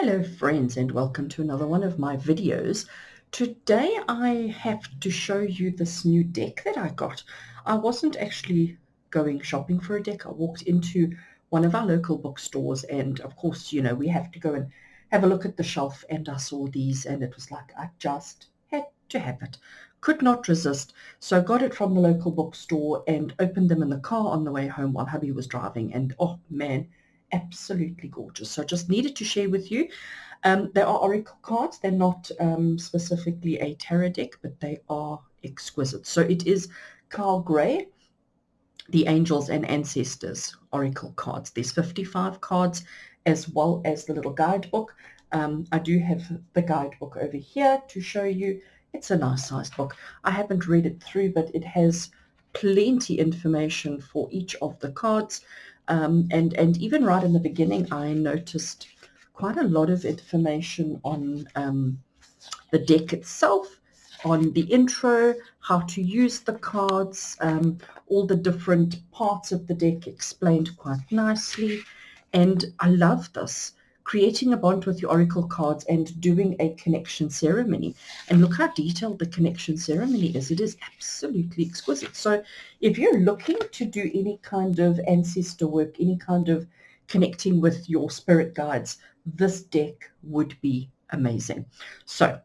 Hello friends, and welcome to another one of my videos. Today I have to show you this new deck that I got. I wasn't actually going shopping for a deck. I walked into one of our local bookstores, and of course, you know, we have to go and have a look at the shelf, and I saw these and it was like I just had to have it. Could not resist. So I got it from the local bookstore and opened them in the car on the way home while hubby was driving, and oh man, absolutely gorgeous. So I just needed to share with you. They are oracle cards. They're not specifically a tarot deck, but they are exquisite. So it is Carl Gray, the Angels and Ancestors oracle cards. There's 55 cards as well as the little guidebook. I do have the guidebook over here to show you. It's a nice sized book. I haven't read it through, but it has plenty information for each of the cards. And even right in the beginning, I noticed quite a lot of information on the deck itself, on the intro, how to use the cards, all the different parts of the deck explained quite nicely. And I love this, creating a bond with your oracle cards and doing a connection ceremony. And look how detailed the connection ceremony is. It is absolutely exquisite. So if you're looking to do any kind of ancestor work, any kind of connecting with your spirit guides, this deck would be amazing. So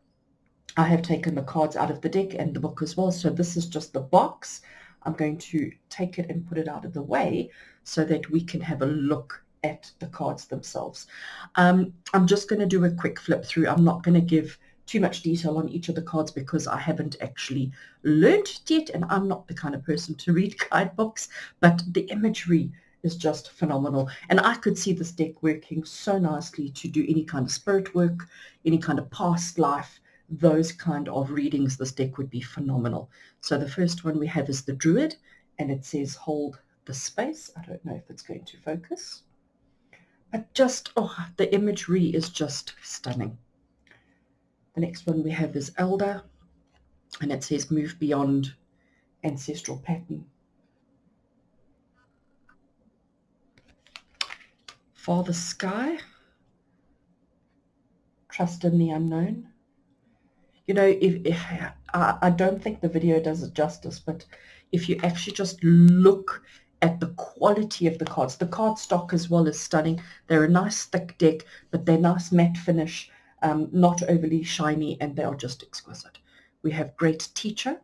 I have taken the cards out of the deck and the book as well. So this is just the box. I'm going to take it and put it out of the way so that we can have a look at the cards themselves. I'm just going to do a quick flip through. I'm not going to give too much detail on each of the cards because I haven't actually learned it yet, and I'm not the kind of person to read guidebooks, but the imagery is just phenomenal. And I could see this deck working so nicely to do any kind of spirit work, any kind of past life, those kind of readings. This deck would be phenomenal. So the first one we have is the Druid, and it says hold the space. I don't know if it's going to focus, but just, oh, the imagery is just stunning. The next one we have is Elder, and it says move beyond ancestral pattern. Father Sky, trust in the unknown. You know, if I don't think the video does it justice, but if you actually just look at the quality of the cards, the card stock as well is stunning. They're a nice thick deck, but they're nice matte finish, not overly shiny, and they are just exquisite. We have Great Teacher,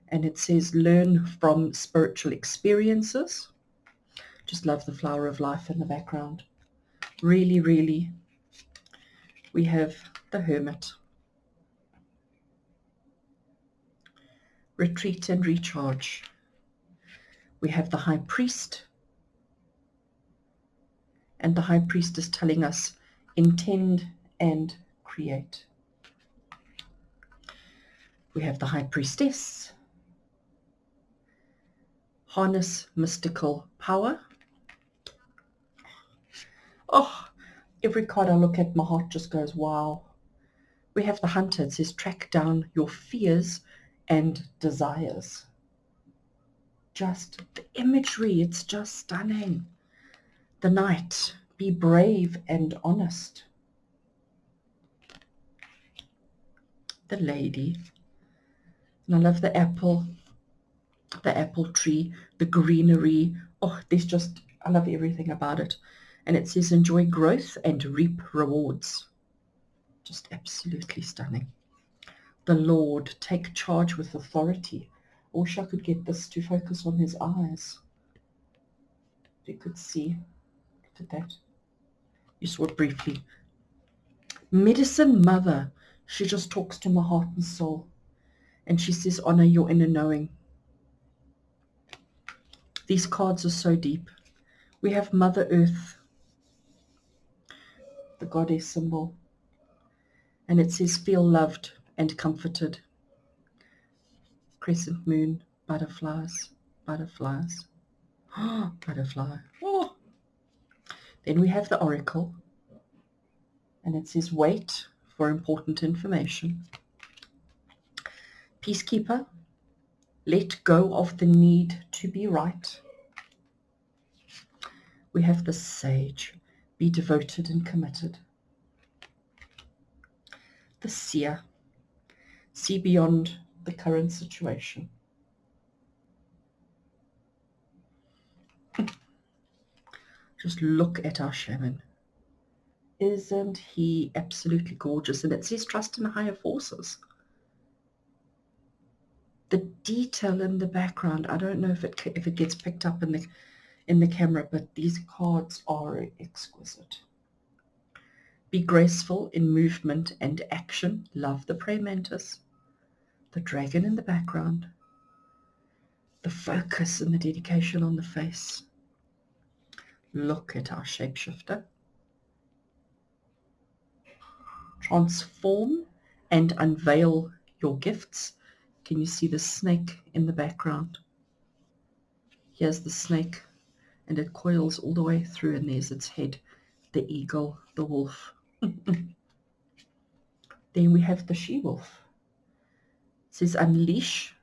and it says learn from spiritual experiences. Just love the flower of life in the background. Really, really. We have the Hermit. Retreat and recharge. We have the High Priest, and the High Priest is telling us intend and create. We have the High Priestess, harness mystical power. Oh, every card I look at, my heart just goes, wow. We have the Hunter. It says track down your fears and desires. Just the imagery, it's just stunning. The Knight, be brave and honest. The Lady, and I love the apple tree, the greenery. Oh, there's just, I love everything about it. And it says enjoy growth and reap rewards. Just absolutely stunning. The Lord, take charge with authority. I wish I could get this to focus on his eyes. If you could see. Look at that. You saw it briefly. Medicine Mother. She just talks to my heart and soul. And she says, honor your inner knowing. These cards are so deep. We have Mother Earth, the goddess symbol. And it says, feel loved and comforted. Crescent moon, butterflies, butterflies. Oh, butterfly. Oh. Then we have the oracle. And it says, wait for important information. Peacekeeper, let go of the need to be right. We have the Sage, be devoted and committed. the seer. See beyond the current situation. Just look at our shaman. Isn't he absolutely gorgeous? And it says trust in higher forces. The detail in the background, I don't know if it gets picked up in the camera, but these cards are exquisite. Be graceful in movement and action. Love the praying mantis. The dragon in the background. The focus and the dedication on the face. Look at our shapeshifter. Transform and unveil your gifts. Can you see the snake in the background? Here's the snake, and it coils all the way through, and there's its head, the eagle, the wolf. Then we have the she-wolf. It says, unleash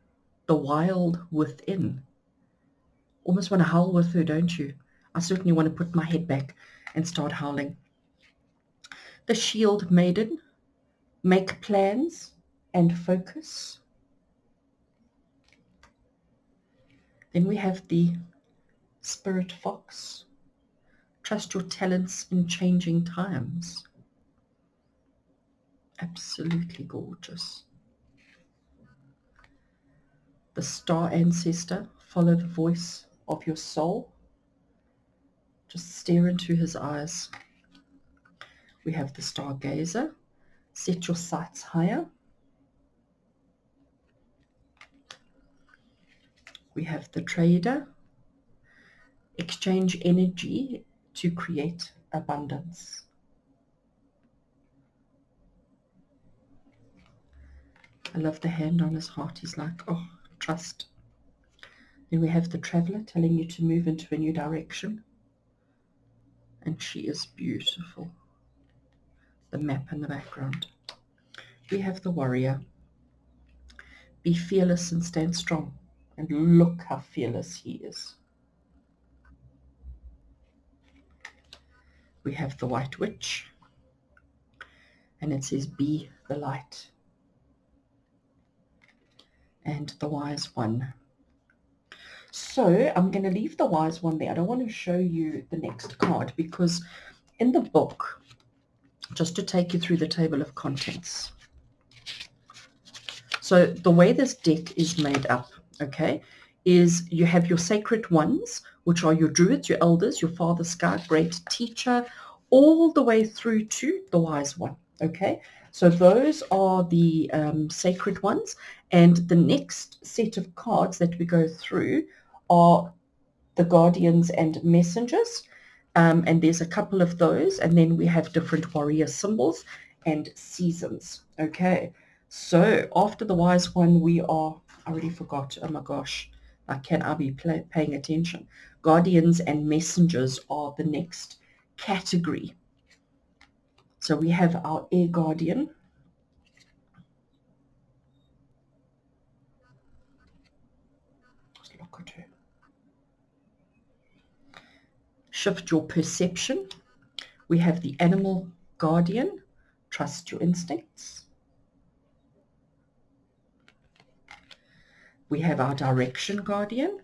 the wild within. Almost want to howl with her, don't you? I certainly want to put my head back and start howling. The shield maiden. Make plans and focus. Then we have the spirit fox. Trust your talents in changing times. Absolutely gorgeous. The star ancestor. Follow the voice of your soul. Just stare into his eyes. We have the stargazer. Set your sights higher. We have the trader. Exchange energy to create abundance. I love the hand on his heart. He's like, oh, trust. Then we have the traveler telling you to move into a new direction. And she is beautiful. The map in the background. We have the warrior. Be fearless and stand strong. And look how fearless he is. We have the white witch. And it says, be the light. And the wise one. So I'm going to leave the wise one there. I don't want to show you the next card because in the book, just to take you through the table of contents. So the way this deck is made up, okay, is you have your sacred ones, which are your druids, your elders, your father sky, great teacher, all the way through to the wise one, okay? So those are the sacred ones. And the next set of cards that we go through are the guardians and messengers. And there's a couple of those. And then we have different warrior symbols and seasons, okay? So after the wise one, we are, I already forgot, oh my gosh, can I be paying attention? Guardians and messengers are the next category. So we have our air guardian. Just look at her. Shift your perception. We have the animal guardian. Trust your instincts. We have our direction guardian,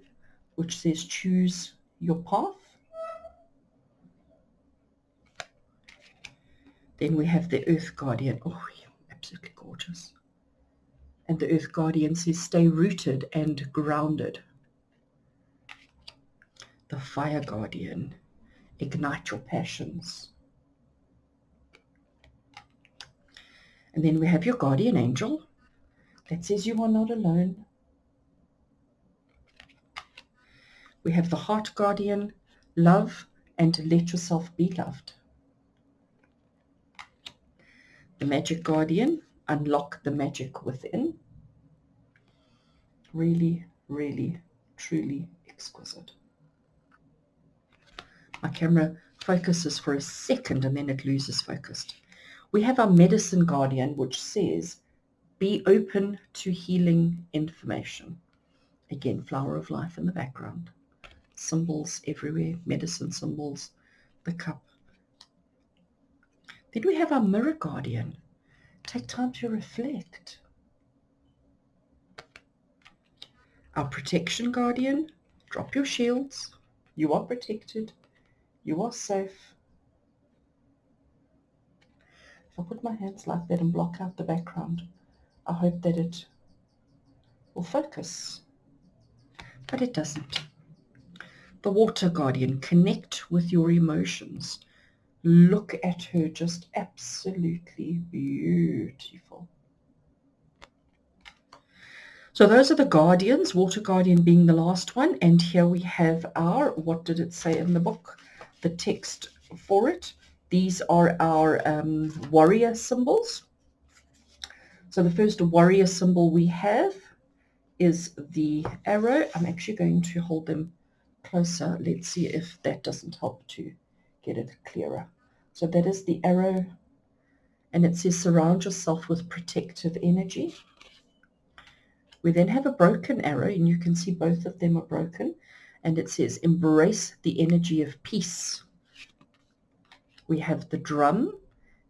which says choose your path. Then we have the earth guardian. Oh, absolutely gorgeous. And the earth guardian says stay rooted and grounded. The fire guardian, ignite your passions. And then we have your guardian angel that says you are not alone. We have the heart guardian, love and let yourself be loved. The magic guardian, unlock the magic within. Really, really, truly exquisite. My camera focuses for a second and then it loses focus. We have our medicine guardian, which says, be open to healing information. Again, flower of life in the background. Symbols everywhere, medicine symbols, the cup. Then we have our mirror guardian. Take time to reflect. Our protection guardian, drop your shields. You are protected. You are safe. If I put my hands like that and block out the background, I hope that it will focus, but it doesn't. The water guardian, connect with your emotions. Look at her, just absolutely beautiful. So those are the guardians, water guardian being the last one. And here we have our, what did it say in the book? The text for it. These are our warrior symbols. So the first warrior symbol we have is the arrow. I'm actually going to hold them closer. Let's see if that doesn't help to get it clearer. So that is the arrow, and it says surround yourself with protective energy. We then have a broken arrow, and you can see both of them are broken, and it says embrace the energy of peace. We have the drum,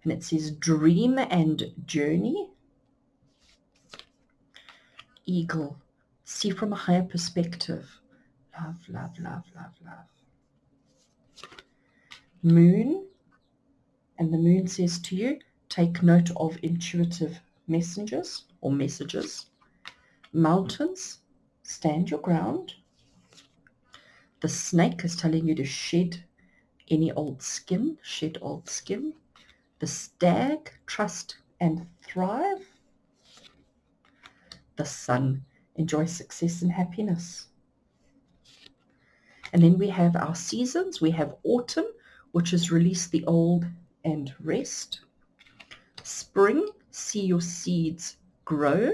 and it says dream and journey. Eagle, see from a higher perspective. Love, love, love, love, love. Moon, and the moon says to you, take note of intuitive messengers or messages. Mountains, stand your ground. The snake is telling you to shed any old skin, shed old skin. The stag, trust and thrive. The sun, enjoy success and happiness. And then we have our seasons. We have autumn, which is release the old and rest. Spring, see your seeds grow.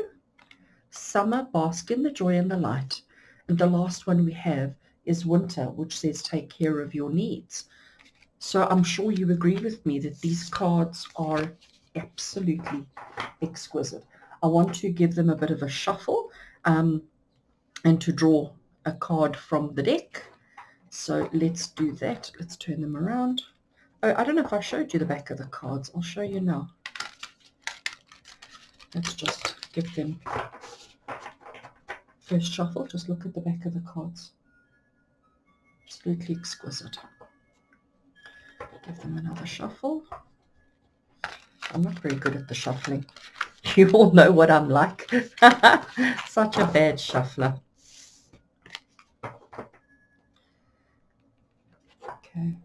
Summer, bask in the joy and the light. And the last one we have is winter, which says take care of your needs. So I'm sure you agree with me that these cards are absolutely exquisite. I want to give them a bit of a shuffle and to draw a card from the deck. So let's do that. Let's turn them around. Oh, I don't know if I showed you the back of the cards. I'll show you now. Let's just give them first shuffle. Just look at the back of the cards. Absolutely exquisite. Give them another shuffle. I'm not very good at the shuffling. You all know what I'm like. Such a bad shuffler. Okay.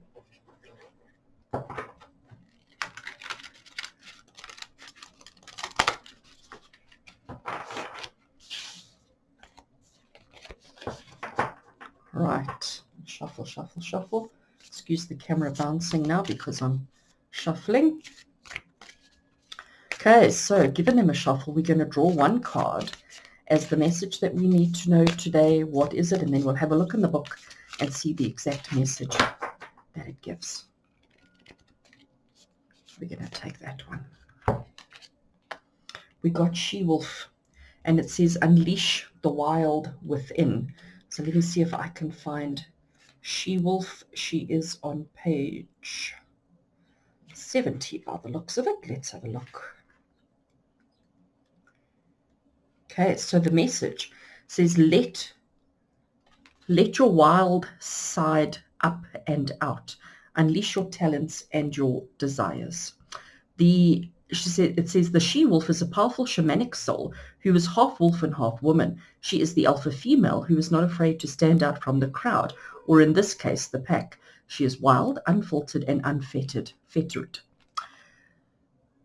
Right. Shuffle, shuffle, shuffle. Excuse the camera bouncing now because I'm shuffling. Okay, so giving them a shuffle, we're going to draw one card as the message that we need to know today. What is it? And then we'll have a look in the book and see the exact message that it gives. We're going to take that one. We got She-Wolf, and it says unleash the wild within. So let me see if I can find She-Wolf. She is on page 70 by the looks of it. Let's have a look. Okay, so the message says let your wild side up and out. Unleash your talents and your desires. It says the she-wolf is a powerful shamanic soul who is half wolf and half woman. She is the alpha female who is not afraid to stand out from the crowd, or in this case, the pack. She is wild, unfiltered, and unfettered.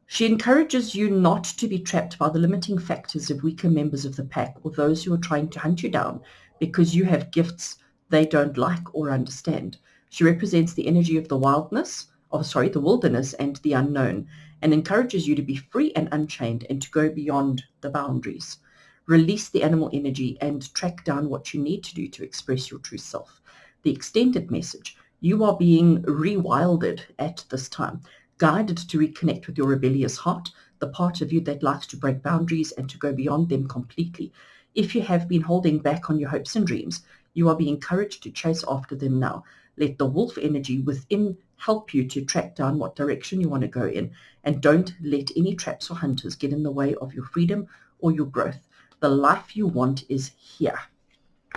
She encourages you not to be trapped by the limiting factors of weaker members of the pack or those who are trying to hunt you down because you have gifts they don't like or understand. She represents the energy of the the wilderness and the unknown, and encourages you to be free and unchained and to go beyond the boundaries. Release the animal energy and track down what you need to do to express your true self. The extended message: you are being rewilded at this time, guided to reconnect with your rebellious heart, the part of you that likes to break boundaries and to go beyond them completely. If you have been holding back on your hopes and dreams, you are being encouraged to chase after them now. Let the wolf energy within help you to track down what direction you want to go in, and don't let any traps or hunters get in the way of your freedom or your growth. The life you want is here.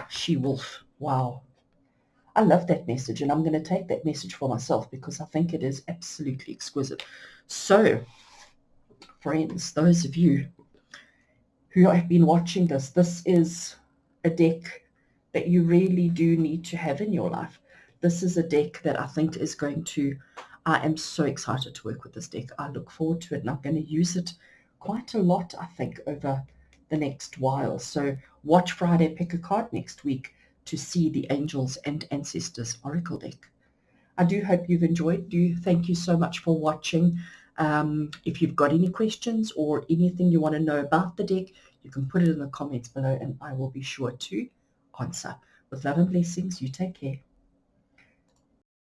She-wolf. Wow. I love that message, and I'm going to take that message for myself because I think it is absolutely exquisite. So, friends, those of you who have been watching this is a deck that you really do need to have in your life. This is a deck that I think is going to, I am so excited to work with this deck. I look forward to it, and I'm going to use it quite a lot, I think, over the next while. So watch Friday Pick a Card next week to see the Angels and Ancestors Oracle deck. I do hope you've enjoyed. Thank you so much for watching. If you've got any questions or anything you want to know about the deck, you can put it in the comments below and I will be sure to answer. With love and blessings, you take care.